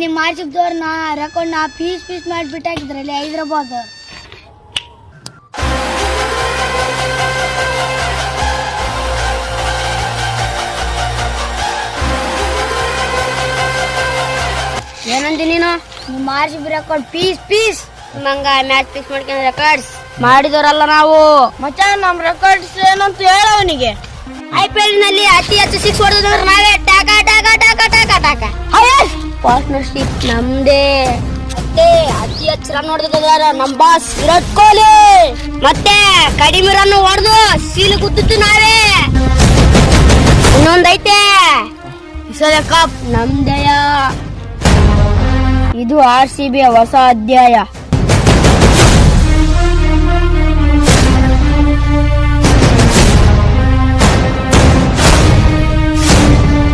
ನಿಮ್ಮ ಆರ್ಸಿಬ್ದವ್ರನ್ನ ರೆಕಾರ್ಡ್ನ ಪೀಸ್ ಮಾಡಿ ಬಿಟ್ಟಾಕಿದ್ರಲ್ಲಿ ಹೈದರಾಬಾದ್. ಏನಂದಿ ನೀನು? ನಿಮ್ಮ ಆರ್ಸಿಬಿ ರೆಕಾರ್ಡ್ ಪೀಸ್ ಮಂಗ ಮ್ಯಾಚ್ ಫಿಕ್ಸ್ ಮಾಡ್ಕೊಂಡು ರೆಕಾರ್ಡ್ಸ್ ಮಾಡಿದವರಲ್ಲ ನಾವು. ಮಚ್ಚ ನಮ್ ರೆಕಾರ್ಡ್ಸ್ ಏನಂತ ಹೇಳವನಿಗೆ. IPL ನಲ್ಲಿ ಅತಿ ಹೆಚ್ಚು 6 ಹೊಡೆದ್ರೆ ನಾವೇ. ಟಾಕ ಟಾಕ ಟಾಕ ಟಾಕ ಟಾಕ ಪಾರ್ಟ್ನರ್ಶಿಪ್ ನಮ್ದೇ. ಮತ್ತೆ ಅತಿ ಹೆಚ್ಚು ರನ್ ಹೊಡೆದಿದ್ದಾರೆ ನಮ್ ಬಾಸ್ ವಿರಾಟ್ ಕೊಹ್ಲಿ. ಮತ್ತೆ ಕಡಿಮೆ ರನ್ ಹೊಡೆದು ಸೀಲು ಗುದ್ದಿತ್ತು ನಾವೇ. ಇನ್ನೊಂದೈತೆ, ಈ ಸಲ ಕಪ್ ನಮ್ದೆಯ. ಇದು RCB ಹೊಸ ಅಧ್ಯಾಯ.